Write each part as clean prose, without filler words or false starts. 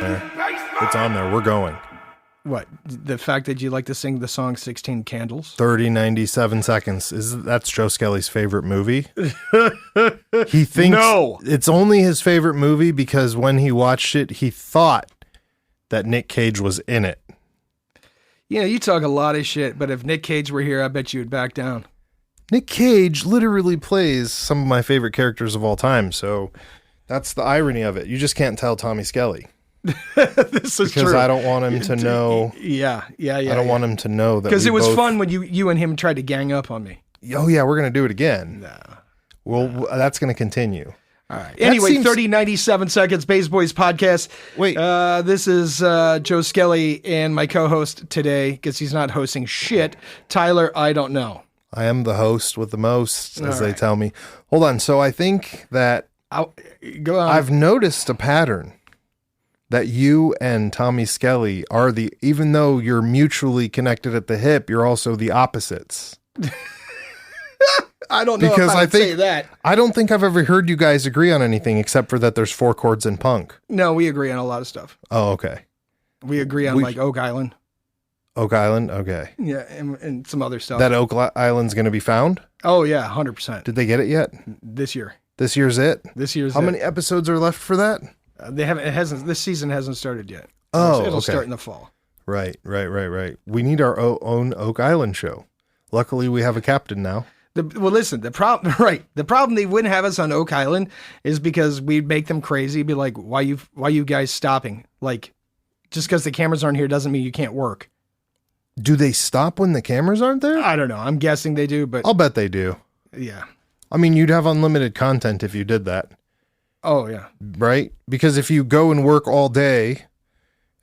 It's on there. We're going. What? The fact that you like to sing the song 16 Candles? 97 seconds. That's Joe Skelly's favorite movie. He thinks it's only his favorite movie because when he watched it, he thought that Nick Cage was in it. You know, you talk a lot of shit, but if Nick Cage were here, I bet you would back down. Nick Cage literally plays some of my favorite characters of all time, so that's the irony of it. You just can't tell Tommy Skelly. This is because true. I don't want him to know. Yeah. I don't want him to know that. Because it was fun when you and him tried to gang up on me. Oh yeah, we're gonna do it again. No. Well, that's gonna continue. All right. Anyway, 97 seconds, Bays Boys podcast. Wait. This is Joe Skelly and my co-host today, because he's not hosting shit. Tyler, I don't know. I am the host with the most, as they tell me. Hold on. So I think that go on. I've noticed a pattern that you and Tommy Skelly are even though you're mutually connected at the hip, you're also the opposites. I don't know because if I would say that. I don't think I've ever heard you guys agree on anything except for that there's 4 chords in punk. No, we agree on a lot of stuff. Oh, okay. We agree on like Oak Island. Oak Island? Okay. Yeah, and some other stuff. That Oak Island's going to be found? Oh, yeah, 100%. Did they get it yet? This year. This year's it? This year's How many episodes are left for that? They haven't. It hasn't. This season hasn't started yet. Oh, it'll start in the fall. Right. We need our own Oak Island show. Luckily, we have a captain now. Well, listen. The problem they wouldn't have us on Oak Island is because we'd make them crazy. Be like, why you guys stopping? Like, just because the cameras aren't here doesn't mean you can't work. Do they stop when the cameras aren't there? I don't know. I'm guessing they do, but I'll bet they do. Yeah. I mean, you'd have unlimited content if you did that. Oh, yeah. Right? Because if you go and work all day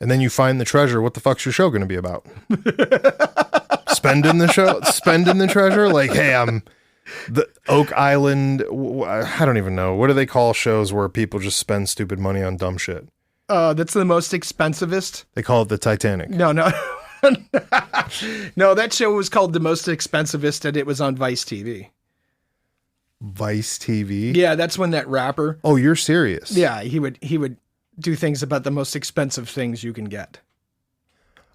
and then you find the treasure, what the fuck's your show going to be about? Spending the treasure? Like, hey, I'm the Oak Island. I don't even know. What do they call shows where people just spend stupid money on dumb shit? That's the most expensivest. They call it the Titanic. No. No, that show was called The Most Expensivest, and it was on Vice TV. Vice TV? Yeah, that's when that rapper. Oh, you're serious? Yeah, he would do things about the most expensive things you can get.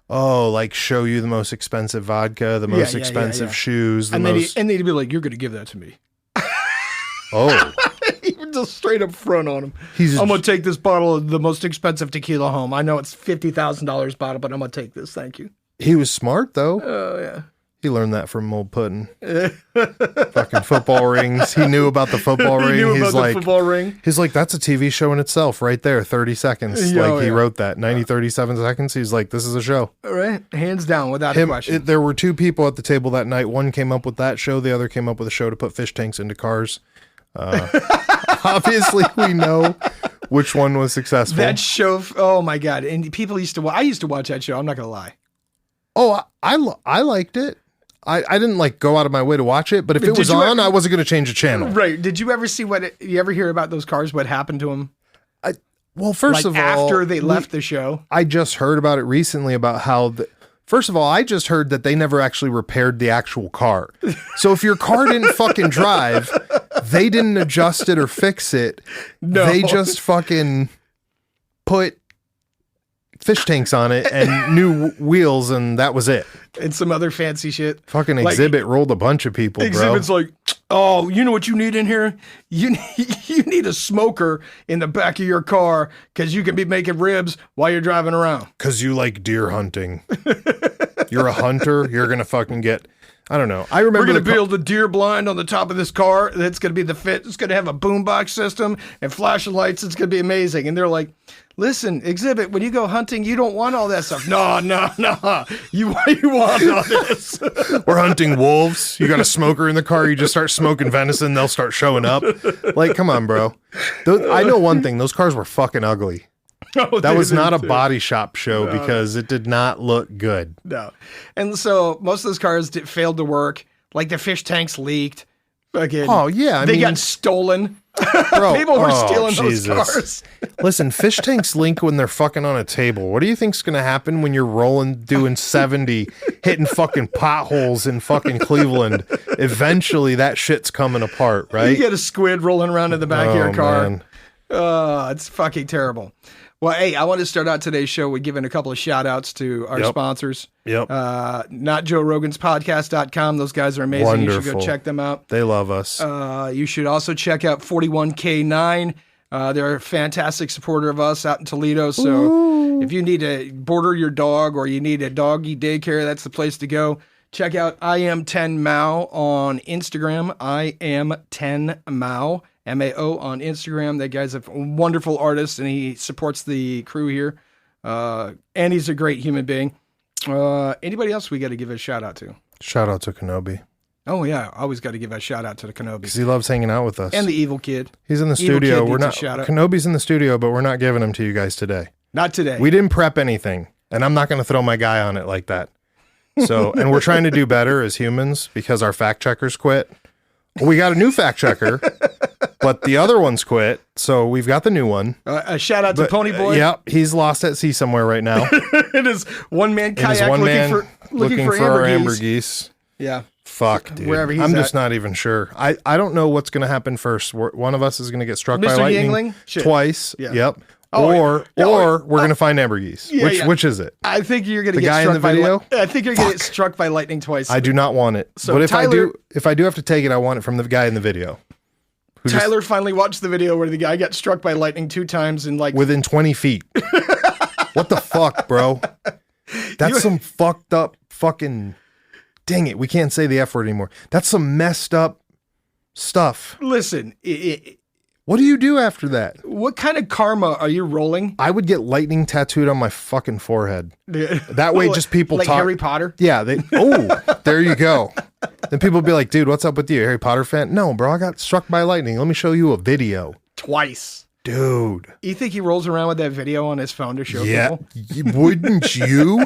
Oh, like show you the most expensive vodka, the most expensive shoes, and then he'd be like, "You're going to give that to me." Oh. He would just straight up front on him. I'm going to take this bottle of the most expensive tequila home. I know it's $50,000 bottle, but I'm going to take this. Thank you. He was smart, though. Oh, yeah. He learned that from Old Puddin'. Fucking football rings. He knew about the football ring. Football ring. He's like, that's a TV show in itself right there. 30 seconds. He wrote that. 37 seconds. He's like, this is a show. All right. Hands down, without a question. There were 2 people at the table that night. One came up with that show. The other came up with a show to put fish tanks into cars. Obviously, we know which one was successful. That show, oh my God. And people I used to watch that show. I'm not going to lie. Oh, I liked it. I didn't like go out of my way to watch it, but if it was on, I wasn't going to change the channel. Right. Did you ever see you ever hear about those cars? What happened to them? Well, first of all, after they left the show, I just heard about it recently about how first of all, I just heard that they never actually repaired the actual car. So if your car didn't fucking drive, they didn't adjust it or fix it. No. They just fucking put fish tanks on it and new wheels, and that was it. And some other fancy shit. Fucking Exhibit rolled a bunch of people, Exhibit's like, oh, you know what you need in here? You need a smoker in the back of your car because you can be making ribs while you're driving around. Because you like deer hunting. You're a hunter. You're going to fucking get... I don't know. I remember we're going to build a deer blind on the top of this car. That's going to be the fit. It's going to have a boombox system and flashing lights. It's going to be amazing. And they're like, listen, Exhibit, when you go hunting, you don't want all that stuff. No. You want all this. We're hunting wolves. You got a smoker in the car. You just start smoking venison. They'll start showing up. Like, come on, bro. I know one thing. Those cars were fucking ugly. Oh, that was not a body shop show because it did not look good. No. And so most of those cars failed to work. Like the fish tanks leaked. Again, oh, yeah. They got stolen. Bro, people were stealing those cars. Listen, fish tanks leak when they're fucking on a table. What do you think's going to happen when you're doing 70, hitting fucking potholes in fucking Cleveland? Eventually, that shit's coming apart, right? You get a squid rolling around in the back of your car. Man. It's fucking terrible. Well, hey, I want to start out today's show with giving a couple of shout outs to our sponsors. Yep. Not Joe Rogan's podcast.com. Those guys are amazing. Wonderful. You should go check them out. They love us. You should also check out 41K9. They're a fantastic supporter of us out in Toledo. So if you need to border your dog or you need a doggy daycare, that's the place to go. Check out I am 10 Mao on Instagram. I am 10 Mao. MAO on Instagram. That guy's a wonderful artist and he supports the crew here. And he's a great human being. Anybody else we got to give a shout out to? Shout out to Kenobi. Oh yeah, always got to give a shout out to the Kenobi. Because he loves hanging out with us. And the Evil Kid. He's in the Evil studio. Kid We're needs not. a shout out. Kenobi's in the studio, but we're not giving him to you guys today. Not today. We didn't prep anything, and I'm not going to throw my guy on it like that. So, and we're trying to do better as humans because our fact checkers quit. We got a new fact checker, but the other one's quit, so we've got the new one. A shout out to Pony Boy. Yep, he's lost at sea somewhere right now. It is one man kayak looking for our amber amber geese. geese. Yeah. Fuck, dude. Wherever he's I'm at. just not even sure. I don't know what's going to happen first. One of us is going to get struck by Mr. lightning Yingling? Shit. twice. Yeah. Yep. Oh, or we're going to find amber geese. Yeah, Which is it? I think you're going to The get guy in struck the by video? I think you're going to get struck by lightning twice. I do not want it. So but if Tyler- I do have to take it, I want it from the guy in the video. Tyler finally watched the video where the guy got struck by lightning 2 times in like Within 20 feet. What the fuck, bro? That's some fucked up fucking... Dang it, we can't say the F word anymore. That's some messed up stuff. Listen, What do you do after that? what kind of karma are you rolling? I would get lightning tattooed on my fucking forehead. That way just people like talk. Harry Potter? Yeah, there you go. Then people will be like, dude, what's up with you? Harry Potter fan? No, bro, I got struck by lightning. Let me show you a video. Twice. Dude. You think he rolls around with that video on his phone to show people? Wouldn't you?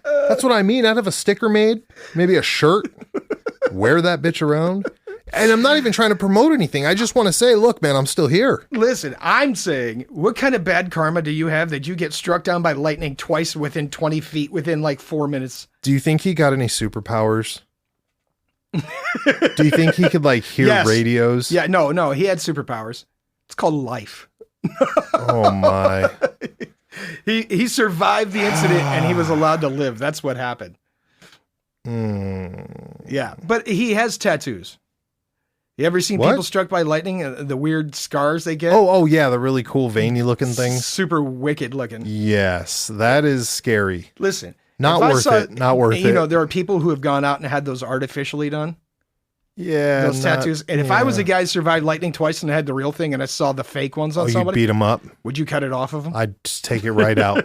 That's what I mean. I'd have a sticker made, maybe a shirt, wear that bitch around. And I'm not even trying to promote anything. I just want to say, look, man, I'm still here. Listen, I'm saying, what kind of bad karma do you have that you get struck down by lightning twice within 20 feet within like 4 minutes? Do you think he got any superpowers? Do you think he could like hear Yes. radios? Yeah, no, he had superpowers. It's called life. Oh my. He survived the incident and he was allowed to live. That's what happened. Yeah, but he has tattoos. You ever seen What? people struck by lightning? The weird scars they get? Oh yeah, the really cool veiny looking things. Super wicked looking. Yes, that is scary. Listen. Not if I worth saw- it. Not worth You know, it. there are people who have gone out and had those artificially done. Yeah, Those tattoos. And if I was a yeah. guy who survived lightning twice and I had the real thing and I saw the fake ones on Oh, you somebody, beat him up. would you cut it off of them? I'd just take it right out.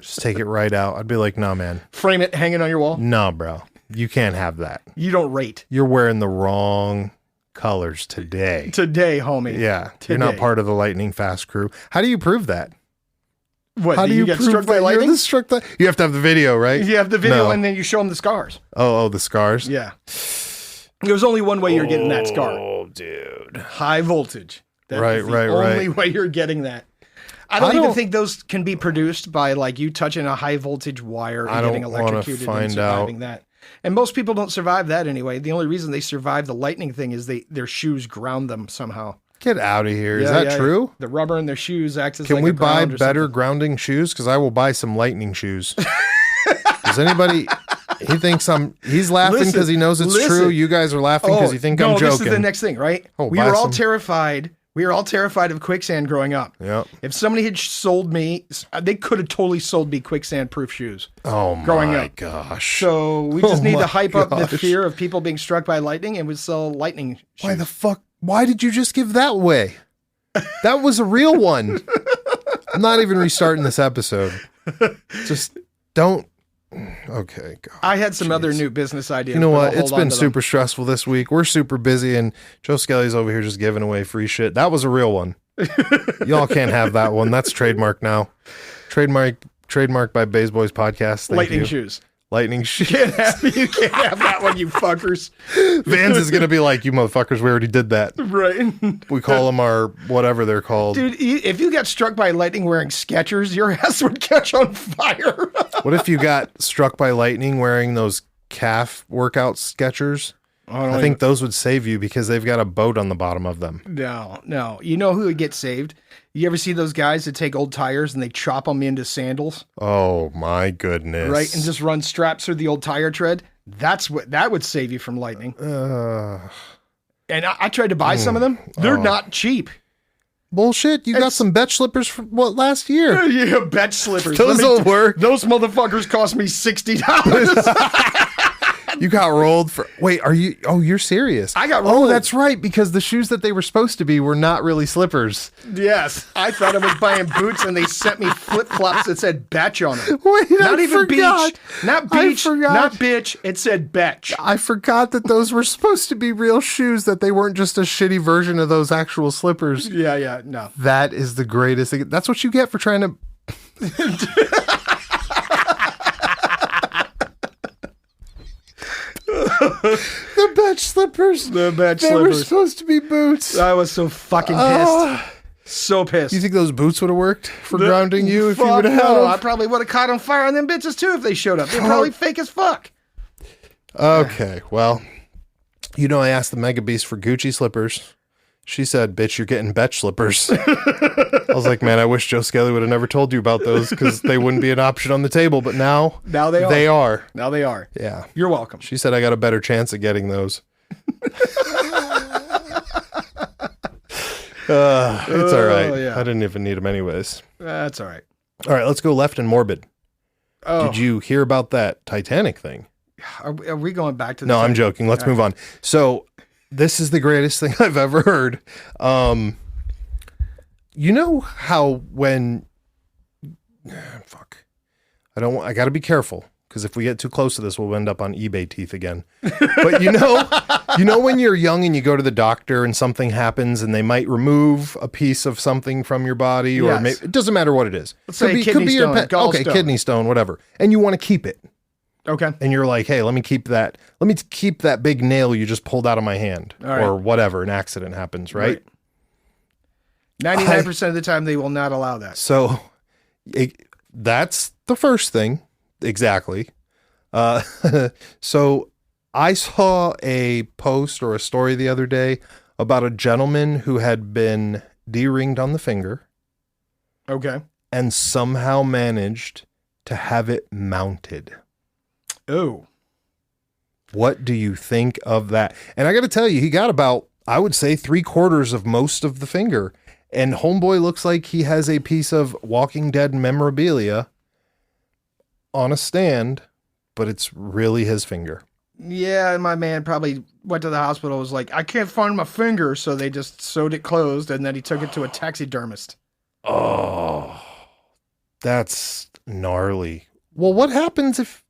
Just take it right out. I'd be like, nah, man. Frame it, hang it on your wall? No, bro. You can't have that. You don't rate. You're wearing the wrong colors today. Today, homie. Yeah. You're not Today. part of the lightning fast crew. How do you prove that? What, How do you get prove struck by that you're lightning? struck by- You have to have the video, right? You have the video No. and then you show them the scars. Oh, the scars? Yeah. There's only one way you're getting that scar. Oh, dude. High voltage. That Right, is the right, only right. way you're getting that. I don't I even don't- think those can be produced by like you touching a high voltage wire I and getting don't wanna electrocuted and find surviving out. that. And most people don't survive that anyway. The only reason they survive the lightning thing is their shoes ground them somehow. Get out of here. Is Yeah, that yeah, true? The rubber in their shoes acts as Can like we a buy ground or better something. grounding shoes? Because I will buy some lightning shoes. Does anybody... He thinks he's laughing Listen, because he knows it's listen. true. You guys are laughing because you think I'm joking. This is the next thing, right? Oh, we buy were all some. terrified. We were all terrified of quicksand growing up. Yep. If somebody had sold me, they could have totally sold me quicksand-proof shoes. Oh growing my up. gosh. So we just Oh need my to hype up the gosh. fear of people being struck by lightning, and we sell lightning shoes. Why the fuck? Why did you just give that away? That was a real one. I'm not even restarting this episode. Just don't. Okay. God. I had some other Jeez. new business ideas. You know but I'll what? It's hold on been to them. super stressful this week. We're super busy, and Joe Skelly's over here just giving away free shit. That was a real one. Y'all can't have that one. That's trademark now. Trademark by Bays Boys Podcast. Thank lightning you. shoes. Lightning shit. You can't have that one, you fuckers. Vans is gonna be like, you motherfuckers, we already did that. Right. We call them our whatever they're called. Dude, if you got struck by lightning wearing Skechers, your ass would catch on fire. What if you got struck by lightning wearing those calf workout Skechers? I think those would save you because they've got a boat on the bottom of them. No. You know who would get saved? You ever see those guys that take old tires and they chop them into sandals? Oh my goodness. Right, and just run straps through the old tire tread? That would save you from lightning. And I tried to buy some of them. They're not cheap. Bullshit. You got some bet slippers from last year? Yeah, bet slippers. Those will work. Those motherfuckers cost me $60. You got rolled for, wait, you're serious? I got rolled. Oh, that's right, because the shoes that they were supposed to be were not really slippers. Yes. I thought I was buying boots and they sent me flip-flops that said Betch on them. Wait, not I even forgot. beach. Not beach. Not bitch. It said Betch. I forgot that those were supposed to be real shoes, that they weren't just a shitty version of those actual slippers. Yeah, no. That is the greatest thing. That's what you get for trying to... The Betch slippers. They were supposed to be boots. I was so fucking pissed. So pissed. You think those boots would have worked for grounding you if you would have had them? I probably would have caught on fire on them bitches too if they showed up. They're probably fake as fuck. Okay, well, I asked the Mega Beast for Gucci slippers. She said, bitch, you're getting Betch slippers. I was like, man, I wish Joe Skelly would have never told you about those because they wouldn't be an option on the table. But now they are. Now they are. Yeah. You're welcome. She said I got a better chance at getting those. It's all right. Yeah. I didn't even need them anyways. That's all right. All right, let's go left and morbid. Oh. Did you hear about that Titanic thing? Are we going back to the No, I'm joking. Let's move on. So this is the greatest thing I've ever heard. You know how when... Fuck. I got to be careful. Because if we get too close to this, we'll end up on eBay teeth again. But you know when you're young and you go to the doctor and something happens and they might remove a piece of something from your body, or maybe, it doesn't matter what it is. Let's say kidney stone, gallstone. Kidney stone, whatever. And you want to keep it. Okay. And you're like, hey, let me keep that big nail you just pulled out of my hand, or whatever. An accident happens, right? 99% of the time, they will not allow that. So that's the first thing. Exactly. So I saw a post or a story the other day about a gentleman who had been D-ringed on the finger. Okay. And somehow managed to have it mounted. Oh. What do you think of that? And I got to tell you, he got about, I would say, 3/4 of most of the finger. And homeboy looks like he has a piece of Walking Dead memorabilia on a stand, but it's really his finger. Yeah, my man probably went to the hospital, was like, I can't find my finger, so they just sewed it closed, and then he took it to a taxidermist. Oh, that's gnarly. Well, what happens if,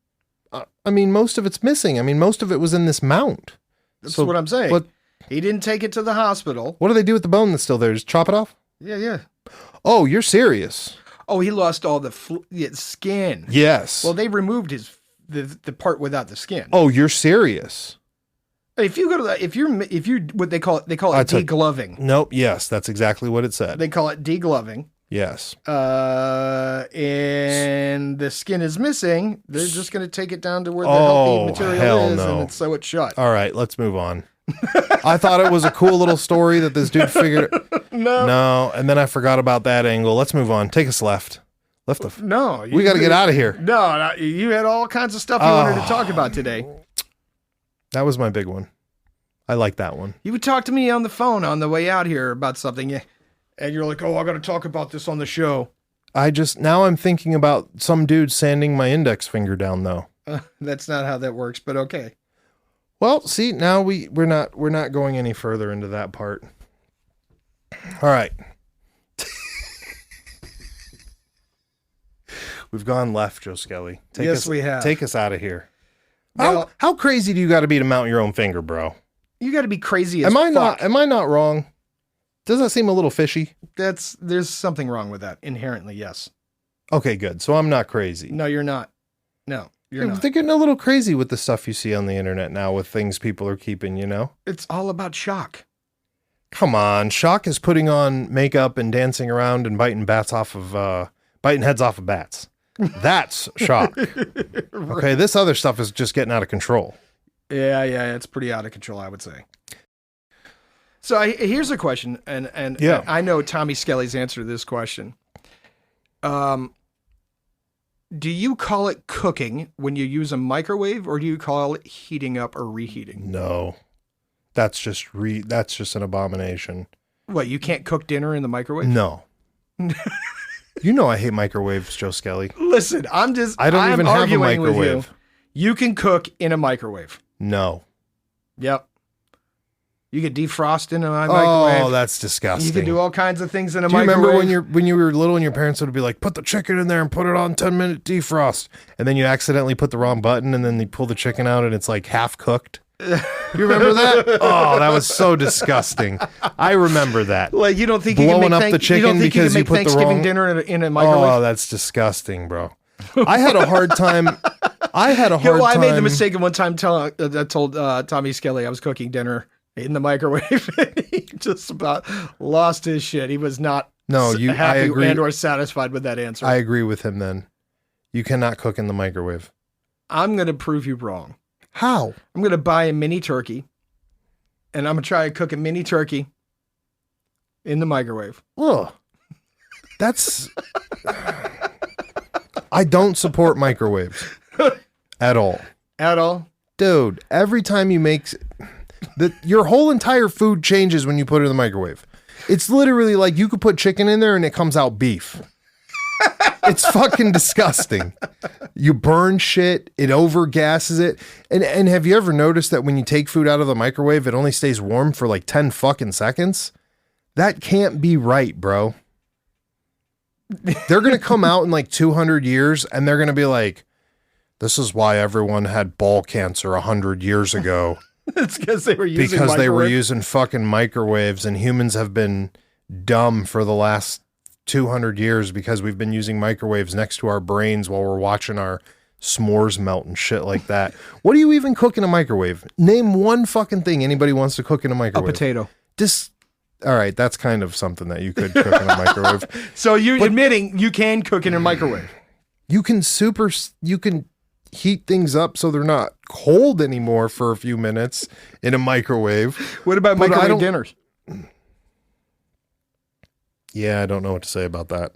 most of it's missing. Most of it was in this mount. That's what I'm saying. He didn't take it to the hospital. What do they do with the bone that's still there? Just chop it off? Yeah. Oh, you're serious? Oh, he lost all the skin. Yes. Well, they removed the part without the skin. Oh, you're serious? If you go to if you what they call it degloving. Nope. Yes, that's exactly what it said. They call it degloving. Yes. And the skin is missing. They're just going to take it down to where the healthy material is and sew it shut. All right, let's move on. I thought it was a cool little story that this dude figured. No, and then I forgot about that angle. Let's move on. Take us left. We got to get out of here. No, you had all kinds of stuff you wanted to talk about today. That was my big one. I like that one. You would talk to me on the phone on the way out here about something, and you're like, "Oh, I got to talk about this on the show." Now I'm thinking about some dude sanding my index finger down, though. That's not how that works, but okay. Well, see, now we're not going any further into that part. All right. We've gone left, Joe Skelly. We have. Take us out of here. Well, how crazy do you got to be to mount your own finger, bro? You got to be crazy as fuck. Am I not wrong? Does that seem a little fishy? There's something wrong with that inherently. Yes. Okay, good. So I'm not crazy. No, you're not. No. You're not. They're getting a little crazy with the stuff you see on the internet now with things people are keeping, It's all about shock. Come on. Shock is putting on makeup and dancing around and biting heads off of bats. That's shock. Right. Okay, this other stuff is just getting out of control. Yeah, it's pretty out of control, I would say. So here's a question, and Yeah. I know Tommy Skelly's answer to this question. Do you call it cooking when you use a microwave, or do you call it heating up or reheating? No. That's just an abomination. What, you can't cook dinner in the microwave? No. You know I hate microwaves, Joe Skelly. Listen, I don't even have a arguing with microwave. You can cook in a microwave. No. Yep. You could defrost in a microwave. Oh, that's disgusting. You can do all kinds of things in a Do you microwave. remember when you were little and your parents would be like, put the chicken in there and put it on 10-minute defrost, and then you accidentally put the wrong button and then they pull the chicken out and it's like half cooked? You remember that? Oh, that was so disgusting. I remember that. Like, you don't think Blowing you can up make the chicken because you put the Thanksgiving wrong dinner in a microwave? Oh, that's disgusting, bro. I had a hard time. I made the mistake of one time I told Tommy Skelly I was cooking dinner in the microwave. And he just about lost his shit. He was not happy I agree. and or satisfied with that answer. I agree with him then. You cannot cook in the microwave. I'm going to prove you wrong. How? I'm going to buy a mini turkey, and I'm going to try to cook a mini turkey in the microwave. Ugh. That's... I don't support microwaves at all. At all? Dude, every time you make... your whole entire food changes when you put it in the microwave. It's literally like you could put chicken in there and it comes out beef. It's fucking disgusting. You burn shit, it overgasses it. And have you ever noticed that when you take food out of the microwave, it only stays warm for like 10 fucking seconds? That can't be right, bro. They're going to come out in like 200 years and they're going to be like, this is why everyone had ball cancer 100 years ago. It's because they were using fucking microwaves, and humans have been dumb for the last 200 years because we've been using microwaves next to our brains while we're watching our s'mores melt and shit like that. What do you even cook in a microwave? Name one fucking thing anybody wants to cook in a microwave. A potato. All right, that's kind of something that you could cook in a microwave. So you're admitting you can cook in a microwave. You can heat things up so they're not cold anymore for a few minutes in a microwave. What about microwave dinners? Yeah, I don't know what to say about that.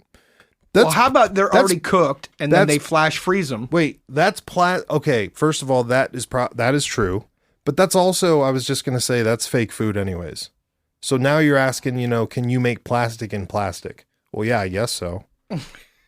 Well, how about they're already cooked and then they flash freeze them? Wait, that's okay, first of all, that is true. But that's also, I was just going to say, that's fake food anyways. So now you're asking, can you make plastic in plastic? Well, yeah, I guess so.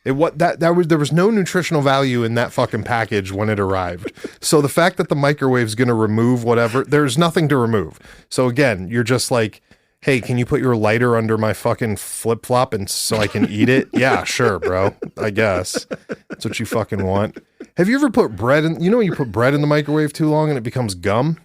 There was no nutritional value in that fucking package when it arrived. So the fact that the microwave's going to remove whatever, there's nothing to remove. So again, you're just like, hey, can you put your lighter under my fucking flip-flop and so I can eat it? Yeah, sure, bro. I guess. That's what you fucking want. Have you ever put bread in, when you put bread in the microwave too long and it becomes gum?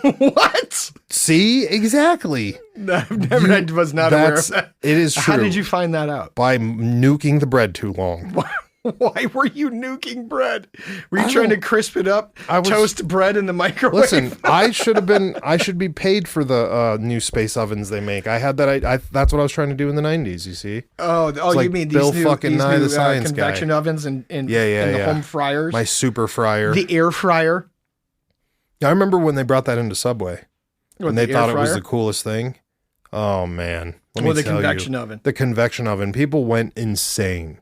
What? See? Exactly. No, I was not aware of that. It is true. How did you find that out? By nuking the bread too long. Why were you nuking bread? Were you trying to crisp it up? Toast bread in the microwave? Listen, I should be paid for the new space ovens they make. I had that. That's what I was trying to do in the 90s, you see? Oh, like you mean Bill these fucking new Nye, the science convection guy. ovens and the home fryers? My super fryer. The air fryer? I remember when they brought that into Subway. And they thought it was the fryer? coolest thing. Oh, man. The convection oven. The convection oven. People went insane.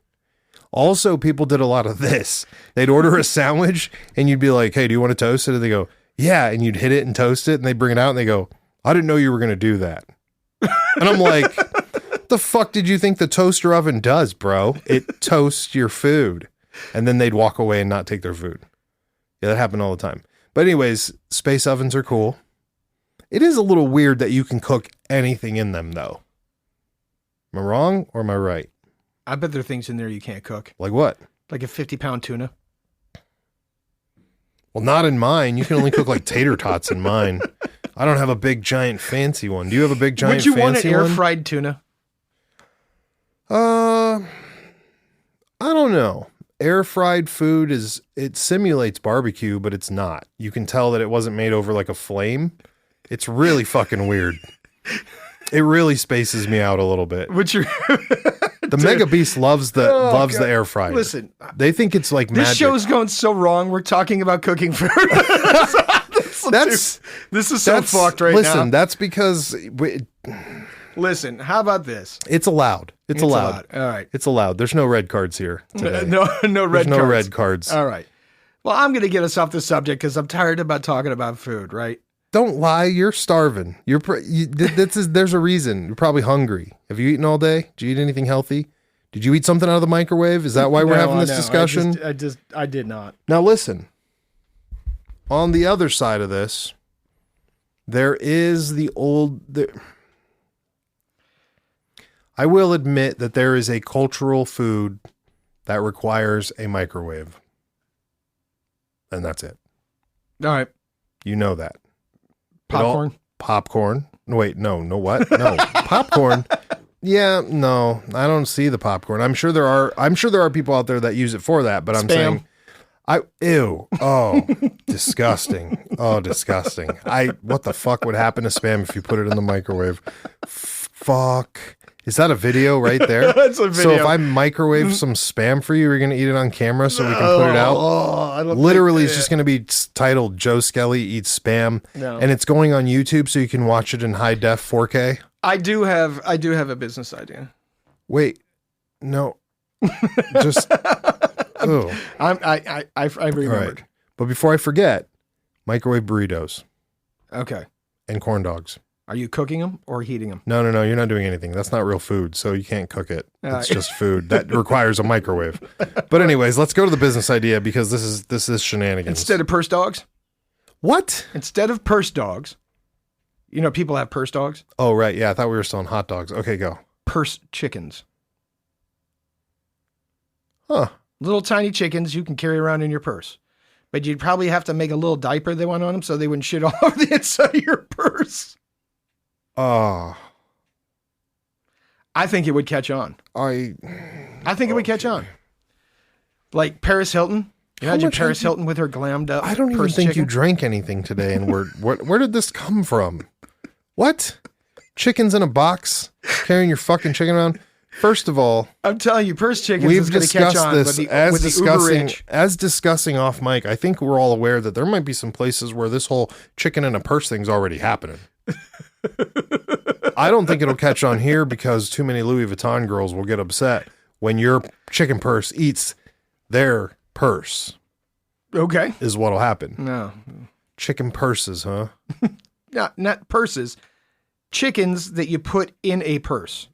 Also, people did a lot of this. They'd order a sandwich, and you'd be like, hey, do you want to toast it? And they go, yeah. And you'd hit it and toast it, and they bring it out, and they go, I didn't know you were going to do that. And I'm like, the fuck did you think the toaster oven does, bro? It toasts your food. And then they'd walk away and not take their food. Yeah, that happened all the time. But anyways, space ovens are cool. It is a little weird that you can cook anything in them, though. Am I wrong or am I right? I bet there are things in there you can't cook. Like what? Like a 50-pound tuna. Well, not in mine. You can only cook like tater tots in mine. I don't have a big, giant, fancy one. Do you have a big, giant, fancy one? Would you want an air-fried tuna? I don't know. Air-fried food it simulates barbecue, but it's not. You can tell that it wasn't made over like a flame. It's really fucking weird. It really spaces me out a little bit. The Mega Beast loves the air fryer. Listen, they think it's like this magic. show's going so wrong. We're talking about cooking food. This is so fucked right now. Listen, that's because... Listen, how about this? It's allowed. It's allowed. All right. It's allowed. There's no red cards here today. No red cards. No red cards. All right. Well, I'm going to get us off the subject because I'm tired about talking about food, right? Don't lie. You're starving. There's a reason. You're probably hungry. Have you eaten all day? Did you eat anything healthy? Did you eat something out of the microwave? Is that why we're having this discussion? I did not. Now listen. On the other side of this, there is I will admit that there is a cultural food that requires a microwave. And that's it. All right. You know that. Popcorn? Popcorn. Wait, no what? No. Popcorn. Yeah, no. I don't see the popcorn. I'm sure there are people out there that use it for that, but I'm saying ew. Oh, disgusting. Oh, disgusting. What the fuck would happen to spam if you put it in the microwave? Fuck. Is that a video right there? That's a video. So if I microwave some spam for you, you're going to eat it on camera so we can put it out? I don't Literally, it's just going to be titled Joe Skelly Eats Spam. No. And it's going on YouTube so you can watch it in high def 4K. I do have a business idea. Wait. No. Just... oh. I remembered. Right. But before I forget, microwave burritos. Okay. And corn dogs. Are you cooking them or heating them? No. You're not doing anything. That's not real food, so you can't cook it. It's just food that requires a microwave. But anyways, let's go to the business idea because this is shenanigans. Instead of purse dogs? What? Instead of purse dogs, people have purse dogs. Oh, right. Yeah, I thought we were selling hot dogs. Okay, go. Purse chickens. Huh. Little tiny chickens you can carry around in your purse. But you'd probably have to make a little diaper they went on them so they wouldn't shit all over the inside of your purse. Oh. I think it would catch on. I think it would catch on. Like Paris Hilton. Imagine Paris Hilton with her glammed up. I don't even think chicken. you drank anything today. And where did this come from? What? Chickens in a box? Carrying your fucking chicken around? First of all, I'm telling you, purse chickens we've is going to catch discussed on this with as discussing off mic. I think we're all aware that there might be some places where this whole chicken in a purse thing's already happening. I don't think it'll catch on here because too many Louis Vuitton girls will get upset when your chicken purse eats their purse. Okay. Is what'll happen. No. Chicken purses, huh? Not purses. Chickens that you put in a purse.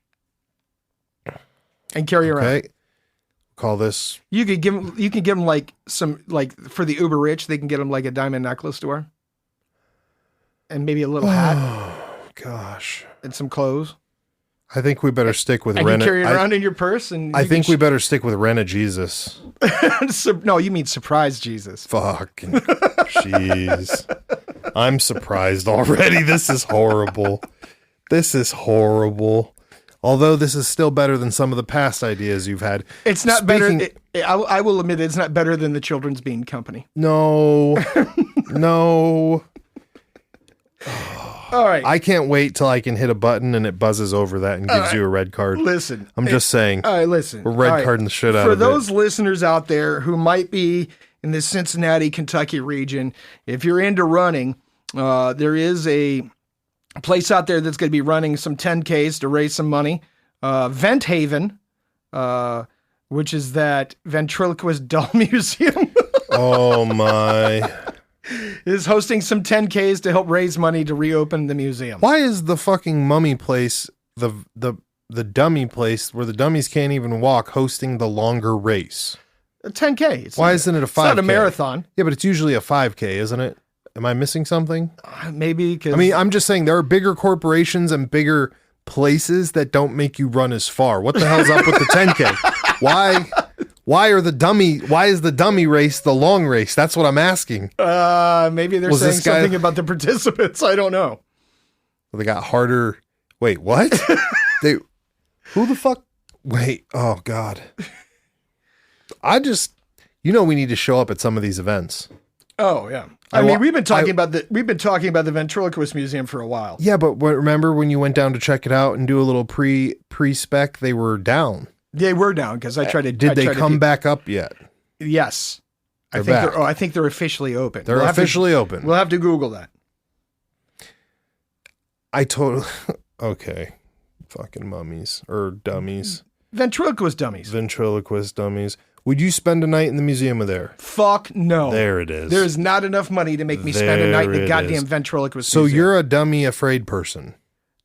And carry around. Okay. Call this. You can give them like for the uber rich, they can get them like a diamond necklace to wear. And maybe a little hat. Oh, gosh. And some clothes. I think we better stick with and you carry it around in your purse. And I think we better stick with Rena Jesus. No, you mean surprise Jesus. Fucking jeez. I'm surprised already. This is horrible. This is horrible. Although this is still better than some of the past ideas you've had. It's not better. I will admit it's not better than the Children's Bean Company. No. No. All right. I can't wait till I can hit a button and it buzzes over that and gives you a red card. Listen. I'm just saying. All right, listen. We're red carding the shit out of it. For those listeners out there who might be in the Cincinnati, Kentucky region, if you're into running, there is a place out there that's going to be running some 10Ks to raise some money. Vent Haven, which is that ventriloquist doll museum. Oh my. Is hosting some 10Ks to help raise money to reopen the museum. Why is the fucking mummy place, the dummy place where the dummies can't even walk, hosting the longer race? A 10K. Why isn't it a 5K? It's not a marathon. Yeah, but it's usually a 5K, isn't it? Am I missing something? Maybe because... I mean, I'm just saying there are bigger corporations and bigger places that don't make you run as far. What the hell's up with the 10K? Why is the dummy race the long race? That's what I'm asking. Maybe they're saying something about the participants. I don't know. Well, they got harder. Wait, what? Who the fuck? Wait, oh God. We need to show up at some of these events. Oh yeah. I mean, we've been talking about the ventriloquist museum for a while. Yeah, but remember when you went down to check it out and do a little pre-spec, they were down. They were down because I tried to. Did they come back up yet? Yes, They're back. I think they're officially open. They're officially open. We'll have to Google that. I totally... Okay. Fucking mummies. Or dummies. Ventriloquist dummies. Ventriloquist dummies. Would you spend a night in the museum of there? Fuck no. There it is. There's not enough money to make me spend a night in the goddamn ventriloquist museum. You're a dummy afraid person.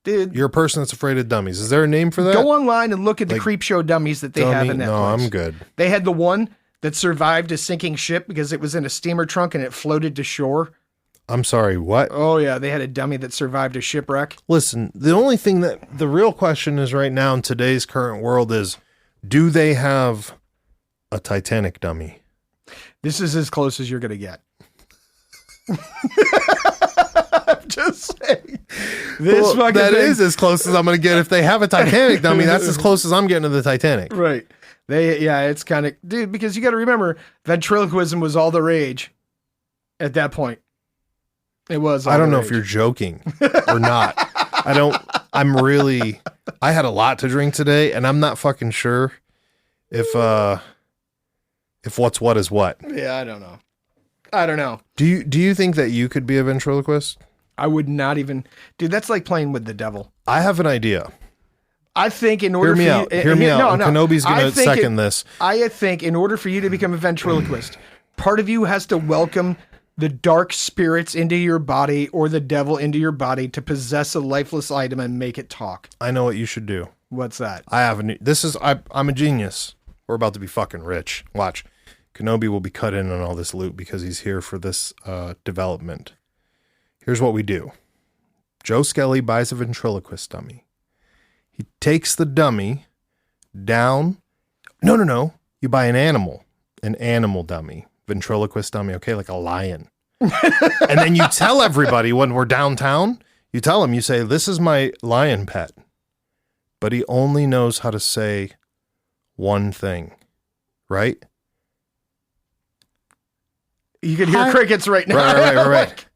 Dude, you're a person that's afraid of dummies. Is there a name for that? Go online and look at the creep show dummies that they have in that place. I'm good. They had the one that survived a sinking ship because it was in a steamer trunk and it floated to shore. I'm sorry, what? Oh, yeah. They had a dummy that survived a shipwreck. Listen, the only thing the real question is right now in today's current world is, do they have a Titanic dummy? This is as close as you're going to get. I'm just saying. That is as close as I'm going to get. If they have a Titanic dummy, that's as close as I'm getting to the Titanic. Right. It's kind of, dude, because you got to remember, ventriloquism was all the rage at that point. It was. I don't know if you're joking or not. I had a lot to drink today and I'm not fucking sure if what's what is what. Yeah, I don't know. Do you think that you could be a ventriloquist? I would not even, dude, that's like playing with the devil. I have an idea. I think in order Hear me out. Kenobi's going to second this. I think in order for you to become a ventriloquist, part of you has to welcome the dark spirits into your body or the devil into your body to possess a lifeless item and make it talk. I know what you should do. What's that? I'm a genius. We're about to be fucking rich. Watch. Kenobi will be cut in on all this loot because he's here for this development. Here's what we do. Joe Skelly buys a ventriloquist dummy. He takes the dummy down. No. You buy an animal dummy. Ventriloquist dummy, okay, like a lion. And then you tell everybody when we're downtown, you tell them, you say, this is my lion pet. But he only knows how to say one thing, right? You can hear crickets right now. Right.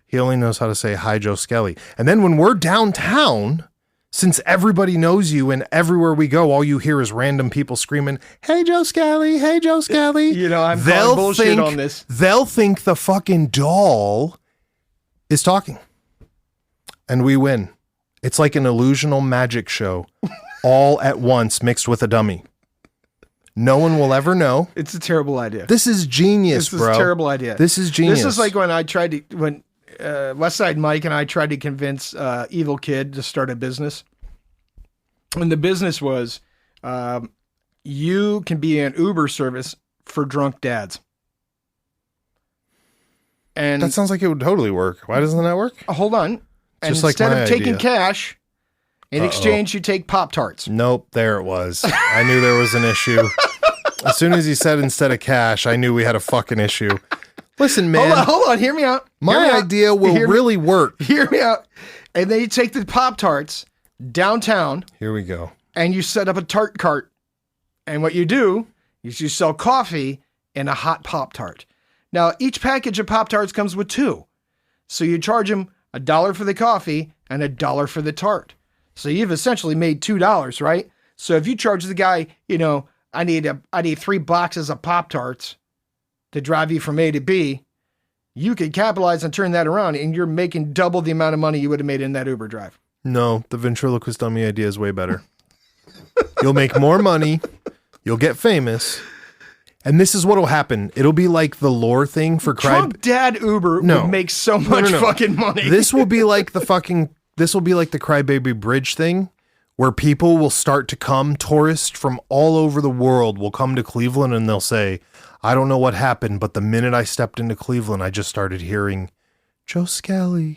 He only knows how to say, hi, Joe Skelly. And then when we're downtown, since everybody knows you and everywhere we go, all you hear is random people screaming, hey, Joe Skelly, hey, Joe Skelly. You know, I'm calling bullshit on this. They'll think the fucking doll is talking. And we win. It's like an illusional magic show all at once mixed with a dummy. No one will ever know. It's a terrible idea. This is genius, bro. This is a terrible idea. This is genius. This is like when Westside Mike and I tried to convince Evil Kid to start a business. And the business was, you can be an Uber service for drunk dads. And that sounds like it would totally work. Why doesn't that work? Hold on. And Just instead like of taking cash, in exchange, you take Pop-Tarts. Nope, there it was. I knew there was an issue. As soon as he said instead of cash, I knew we had a fucking issue. Listen, man. Hold on. Hear me out. My idea will really work. Hear me out. And then you take the Pop-Tarts downtown. Here we go. And you set up a tart cart. And what you do is you sell coffee and a hot Pop-Tart. Now, each package of Pop-Tarts comes with 2. So you charge them $1 for the coffee and $1 for the tart. So you've essentially made $2, right? So if you charge the guy, I need 3 boxes of Pop-Tarts to drive you from A to B, you could capitalize and turn that around, and you're making double the amount of money you would have made in that Uber drive. No, the ventriloquist dummy idea is way better. You'll make more money. You'll get famous. And this is what will happen. It'll be like the lore thing for Drunk Dad Uber would make so much fucking money. This will be like the Crybaby Bridge thing, where people will start to come, tourists from all over the world will come to Cleveland and they'll say, I don't know what happened, but the minute I stepped into Cleveland, I just started hearing Joe Skelly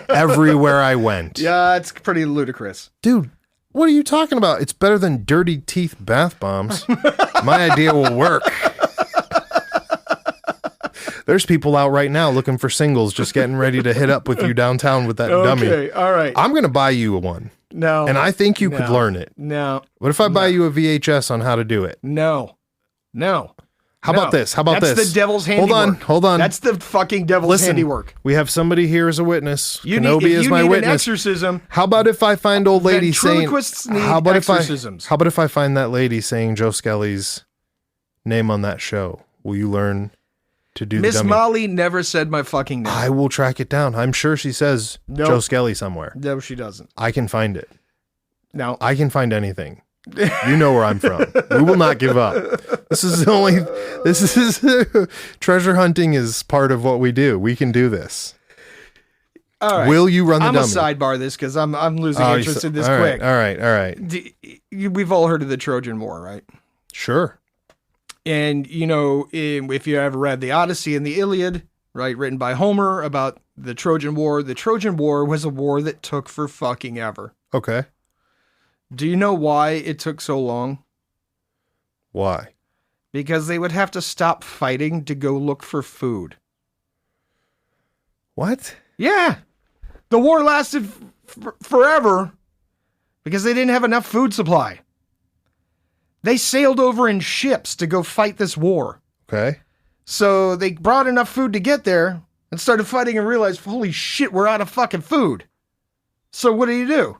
everywhere I went. Yeah, it's pretty ludicrous. Dude, what are you talking about? It's better than dirty teeth bath bombs. My idea will work. There's people out right now looking for singles, just getting ready to hit up with you downtown with that dummy. Okay, all right. I'm going to buy you one. No. And I think you could learn it. No. What if I buy you a VHS on how to do it? No. How about this? That's the devil's handiwork. Hold on. That's the fucking devil's handiwork. We have somebody here as a witness. Kenobi is my witness. An exorcism. How about if I find old lady saying? How about exorcisms? How about if I find that lady saying Joe Skelly's name on that show? will you learn to do the Miss dummy? Molly never said my fucking name. I will track it down. I'm sure she says Nope. Joe Skelly somewhere. No, she doesn't. I can find it. No. I can find anything. You know where I'm from. We will not give up. This is treasure hunting is part of what we do. We can do this. All right. Will you run the I'm dummy? going to sidebar this because I'm losing interest in this all quick. right. All right. We've all heard of the Trojan War, right? Sure. And, you know, if you ever read the Odyssey and the Iliad, right, written by Homer about the Trojan War was a war that took for fucking ever. Okay. Do you know why it took so long? Why? Because they would have to stop fighting to go look for food. What? Yeah. The war lasted forever because they didn't have enough food supply. They sailed over in ships to go fight this war. Okay. So they brought enough food to get there and started fighting and realized, holy shit, we're out of fucking food. So what do?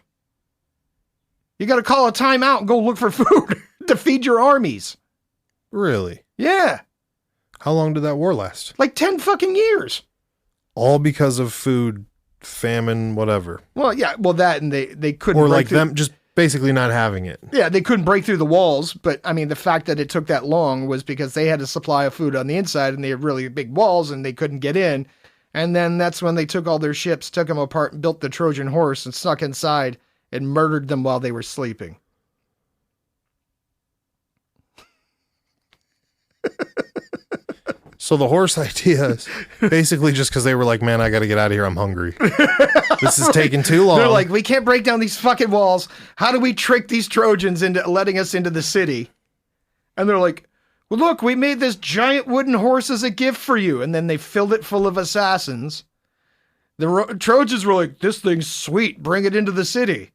You got to call a timeout and go look for food to feed your armies. Really? Yeah. How long did that war last? Like 10 fucking years. All because of food, famine, whatever. Well, yeah. Well, that and they couldn't. Or like them just basically not having it. Yeah, they couldn't break through the walls. But I mean, the fact that it took that long was because they had a supply of food on the inside and they had really big walls and they couldn't get in. And then that's when they took all their ships, took them apart and built the Trojan horse and snuck inside and murdered them while they were sleeping. So the horse idea is basically just because they were like, man, I got to get out of here. I'm hungry. This is taking too long. They're like, we can't break down these fucking walls. How do we trick these Trojans into letting us into the city? And they're like, well, look, we made this giant wooden horse as a gift for you. And then they filled it full of assassins. The Trojans were like, this thing's sweet. Bring it into the city.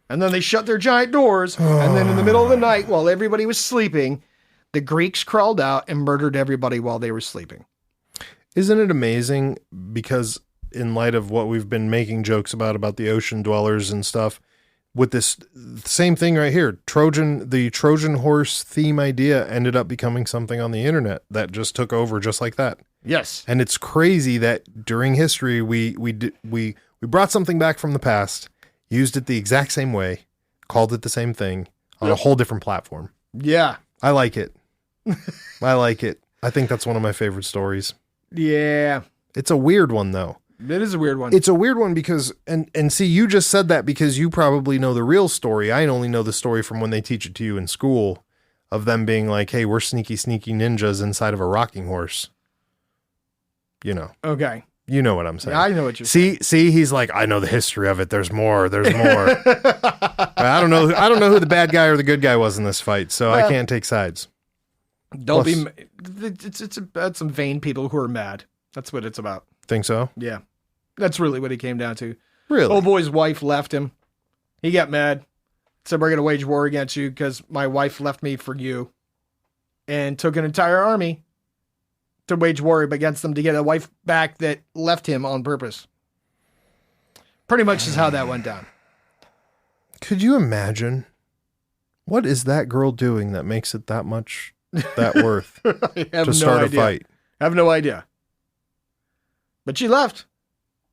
And then they shut their giant doors. And then in the middle of the night, while everybody was sleeping, the Greeks crawled out and murdered everybody while they were sleeping. Isn't it amazing? Because in light of what we've been making jokes about the ocean dwellers and stuff, with this same thing right here, the Trojan horse theme idea ended up becoming something on the internet that just took over just like that. Yes. And it's crazy that during history, we brought something back from the past, used it the exact same way, called it the same thing on a whole different platform. Yeah. I like it. I like it. I think that's one of my favorite stories. Yeah. It's a weird one, though. It is a weird one. It's a weird one because, and see, you just said that because you probably know the real story. I only know the story from when they teach it to you in school of them being like, hey, we're sneaky ninjas inside of a rocking horse. You know. Okay. You know what I'm saying. Yeah, I know what you're saying. See, he's like, I know the history of it. There's more. I don't know who the bad guy or the good guy was in this fight, so I can't take sides. Don't be. It's about some vain people who are mad. That's what it's about. Think so? Yeah. That's really what it came down to. Really? Old boy's wife left him. He got mad. Said, we're going to wage war against you because my wife left me for you. And took an entire army to wage war against them to get a wife back that left him on purpose. Pretty much is how that went down. Could you imagine? What is that girl doing that makes it that much that worth to start a fight? I have no idea. But she left.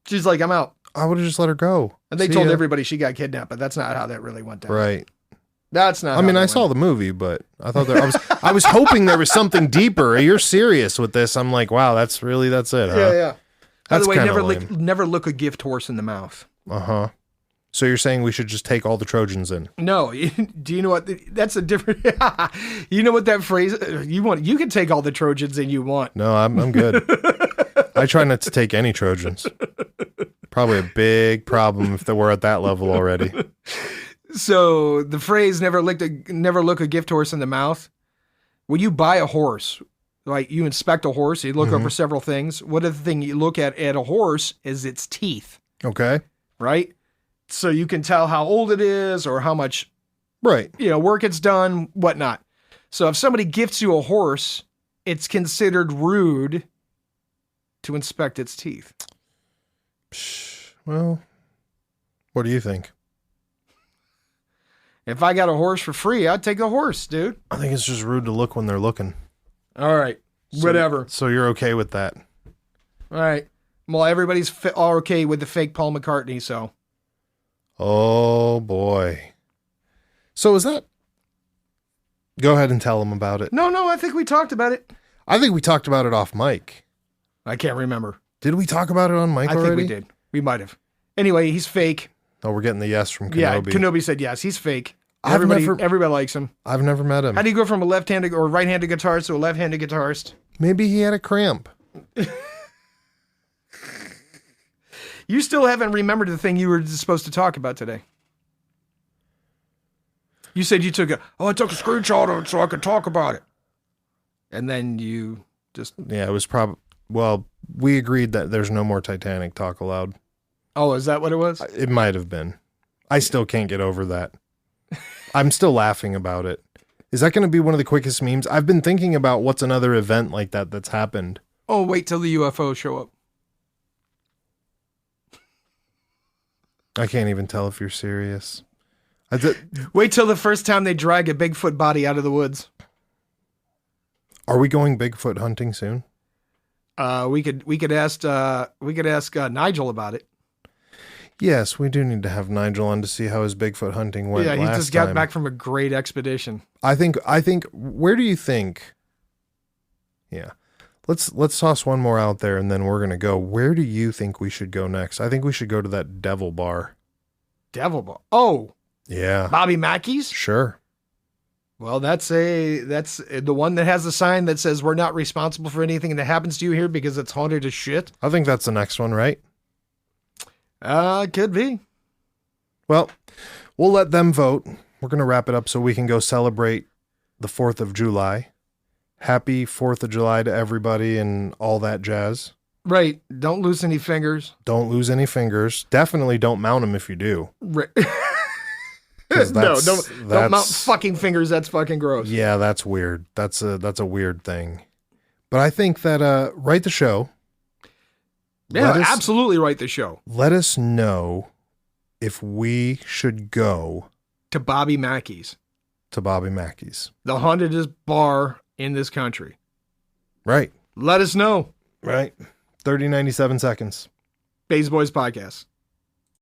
She's like, I'm out. I would have just let her go. And they told everybody she got kidnapped, but that's not how that really went down. Right. That's not. I mean, I saw the movie, but I thought I was hoping there was something deeper. You're serious with this? I'm like, wow, that's it, huh? Yeah. By the way, That's never look a gift horse in the mouth. Uh-huh. So you're saying we should just take all the Trojans in? No. Do you know what? That's a different. You know what that phrase? You can take all the Trojans in you want. No, I'm good. I try not to take any Trojans. Probably a big problem if they were at that level already. So the phrase never look a gift horse in the mouth. When you buy a horse, like you inspect a horse, you look over several things. One of the things you look at a horse is its teeth. Okay. Right? So you can tell how old it is or how much work it's done, whatnot. So if somebody gifts you a horse, it's considered rude to inspect its teeth. Well, what do you think? If I got a horse for free, I'd take a horse, dude. I think it's just rude to look when they're looking. All right. Whatever. So you're okay with that? All right. Well, everybody's all okay with the fake Paul McCartney, so. Oh, boy. So is that... Go ahead and tell them about it. No, I think we talked about it. I think we talked about it off mic. I can't remember. Did we talk about it on mic already? I think we did. We might have. Anyway, he's fake. Oh, we're getting the yes from Kenobi. Yeah, Kenobi said yes. He's fake. I've Everybody never- likes him. I've never met him. How do you go from a left-handed or right-handed guitarist to a left-handed guitarist? Maybe he had a cramp. You still haven't remembered the thing you were supposed to talk about today. You said you took I took a screenshot of it so I could talk about it. And then you just... Yeah, it was probably... Well, we agreed that there's no more Titanic talk allowed. Oh, is that what it was? It might have been. I still can't get over that. I'm still laughing about it. Is that going to be one of the quickest memes? I've been thinking about what's another event like that that's happened. Oh, wait till the UFOs show up. I can't even tell if you're serious. Wait till the first time they drag a Bigfoot body out of the woods. Are we going Bigfoot hunting soon? We could ask Nigel about it. Yes, we do need to have Nigel on to see how his Bigfoot hunting went. Yeah, he last just got time. back from a great expedition. I think. Where do you think? Yeah, let's toss one more out there, and then we're gonna go. Where do you think we should go next? I think we should go to that Devil Bar. Devil Bar. Oh, yeah, Bobby Mackey's. Sure. Well, that's the one that has the sign that says we're not responsible for anything that happens to you here because it's haunted as shit. I think that's the next one, right? Could be. Well, we'll let them vote. We're going to wrap it up so we can go celebrate the 4th of July. Happy 4th of July to everybody and all that jazz. Right. Don't lose any fingers. Don't lose any fingers. Definitely don't mount them if you do. Right. 'Cause No, don't mount fucking fingers. That's fucking gross. Yeah, that's weird. That's a weird thing. But I think that write the show. Yeah, absolutely write the show. Let us know if we should go to Bobby Mackey's. To Bobby Mackey's. The hauntedest bar in this country. Right. Let us know. Right. 30, 97 seconds. Bays Boys Podcast.